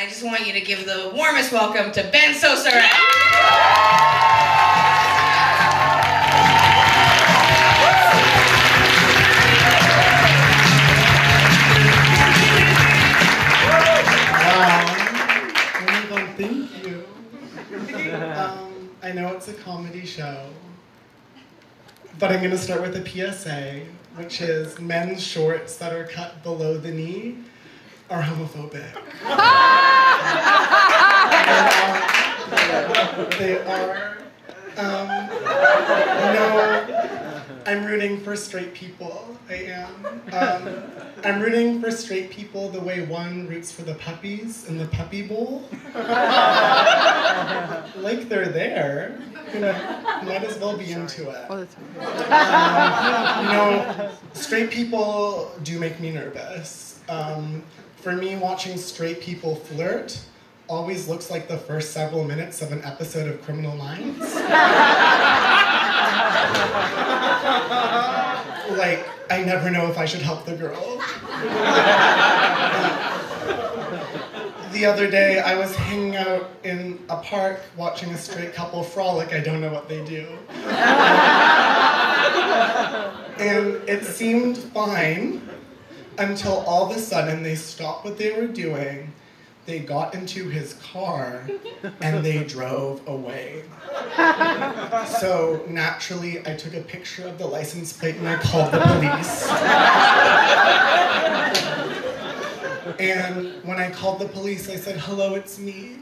I just want you to give the warmest welcome to Ben Sosa-Wright. Thank you. I know it's a comedy show, but I'm going to start with a PSA, which is men's shorts that are cut below the knee are homophobic. They are. No, I'm rooting for straight people. I am. I'm rooting for straight people the way one roots for the puppies in the puppy bowl. Like they're there. You know, might as well be into it. Straight people do make me nervous. For me, watching straight people flirt always looks like the first several minutes of an episode of Criminal Minds. Like, I never know if I should help the girl. The other day, I was hanging out in a park watching a straight couple frolic. I don't know what they do. And it seemed fine until all of a sudden they stopped what they were doing, they got into his car, and they drove away. So naturally, I took a picture of the license plate and I called the police. And when I called the police, I said, "Hello, it's me."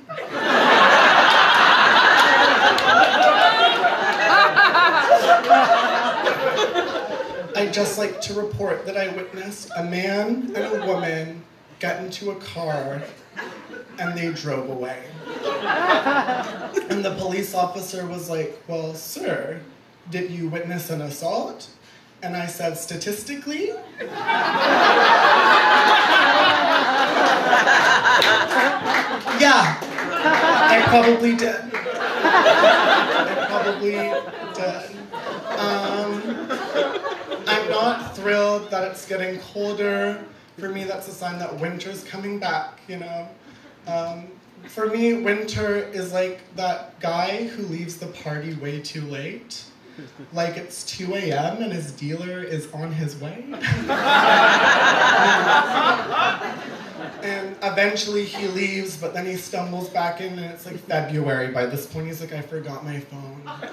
I'd just like to report that I witnessed a man and a woman get into a car and they drove away. And the police officer was like, "Well, sir, did you witness an assault?" And I said, "Statistically?" Yeah, I probably did. I'm not thrilled that it's getting colder. For me, that's a sign that winter's coming back, you know. For me, winter is like that guy who leaves the party way too late. Like it's 2 a.m. and his dealer is on his way. And eventually he leaves, but then he stumbles back in and it's like February. By this point, he's like, "I forgot my phone. I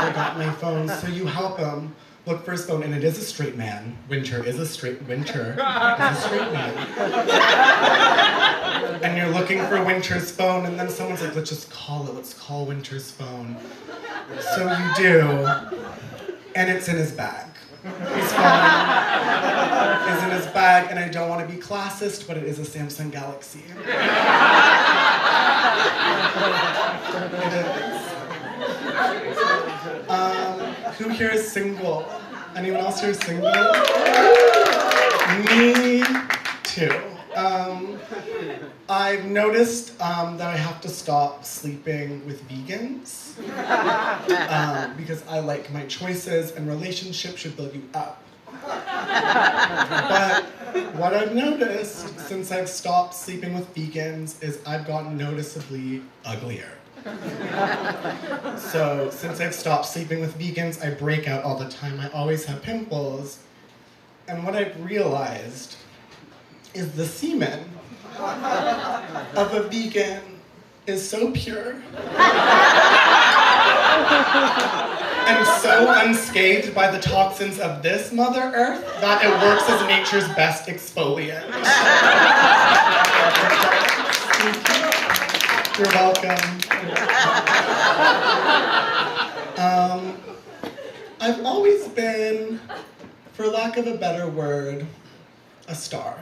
forgot my phone." So you help him look for his phone, and it is a straight man. Winter is a straight man. And you're looking for Winter's phone, and then someone's like, "Let's just call it. Let's call Winter's phone." So you do, and it's in his bag. His phone is in his bag, and I don't want to be classist, but it is a Samsung Galaxy. It is. Who here is single? Anyone else here is single? Me too. I've noticed that I have to stop sleeping with vegans because I like my choices and relationships should build you up. But what I've noticed since I've stopped sleeping with vegans is I've gotten noticeably uglier. So since I've stopped sleeping with vegans, I break out all the time. I always have pimples. And what I've realized is the semen of a vegan is so pure and so unscathed by the toxins of this Mother Earth that it works as nature's best exfoliant. You're welcome. I've always been, for lack of a better word, a star.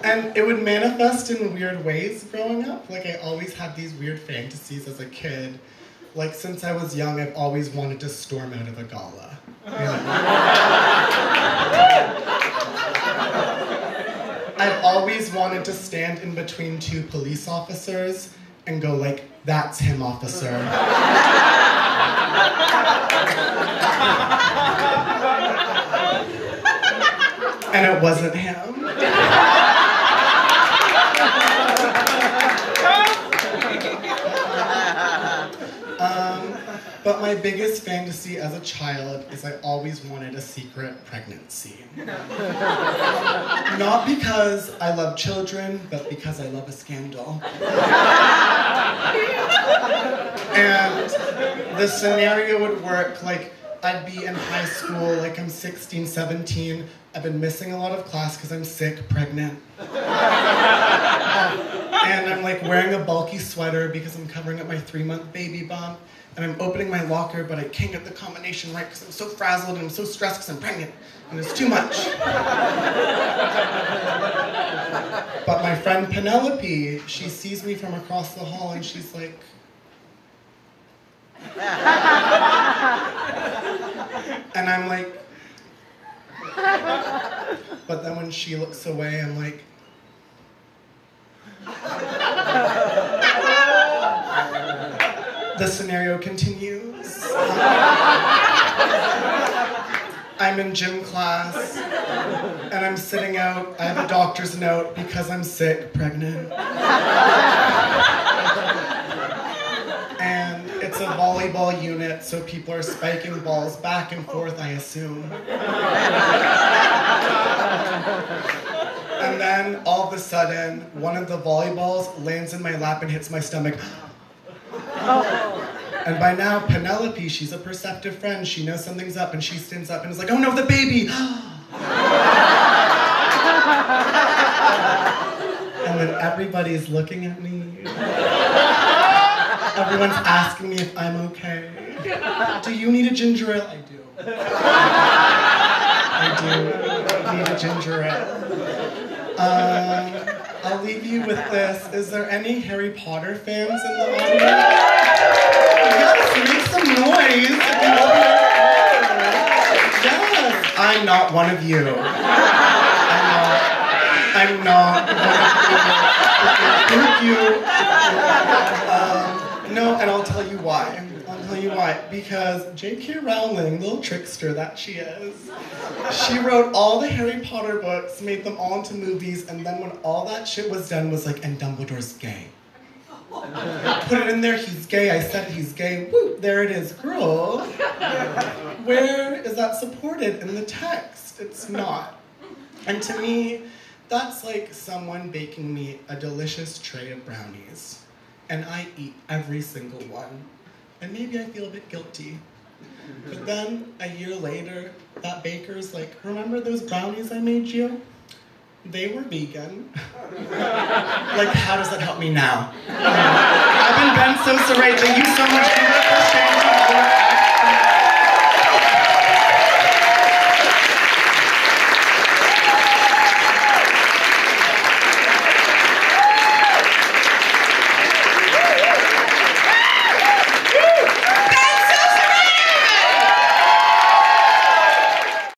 And it would manifest in weird ways growing up. Like I always had these weird fantasies as a kid. Like since I was young, I've always wanted to storm out of a gala. You know? I've always wanted to stand in between two police officers and go like, "That's him, officer." And it wasn't him. But my biggest fantasy as a child is I always wanted a secret pregnancy. Not because I love children, but because I love a scandal. And the scenario would work like I'd be in high school, like I'm 16, 17. I've been missing a lot of class because I'm sick, pregnant. And I'm like wearing a bulky sweater because I'm covering up my 3-month baby bump. And I'm opening my locker, but I can't get the combination right because I'm so frazzled and I'm so stressed because I'm pregnant. And it's too much. But my friend Penelope, she sees me from across the hall and she's like, and I'm like, but then when she looks away, I'm like, the scenario continues. I'm in gym class, and I'm sitting out. I have a doctor's note because I'm sick, pregnant. And it's a volleyball unit, so people are spiking balls back and forth, I assume. And then, all of a sudden, one of the volleyballs lands in my lap and hits my stomach. And by now, Penelope, she's a perceptive friend. She knows something's up, and she stands up and is like, oh no, the baby! And then everybody's looking at me. Everyone's asking me if I'm okay. Do you need a ginger ale? I do. I do need a ginger ale. I'll leave you with this. Is there any Harry Potter fans in the audience? Yes, make some noise. If you love Harry Potter. Yes. I'm not one of you. I'm not one of you. Thank you. No, and I'll tell you why. Because J.K. Rowling, little trickster that she is, she wrote all the Harry Potter books, made them all into movies, and then when all that shit was done was like, and Dumbledore's gay. Put it in there, he's gay, I said he's gay, woo, there it is, girl. Where is that supported in the text? It's not. And to me, that's like someone baking me a delicious tray of brownies, and I eat every single one. And maybe I feel a bit guilty. But then, a year later, that baker's like, remember those brownies I made you? They were vegan. Like, how does that help me now? I've been Ben Sosa-Wright. Thank you so much for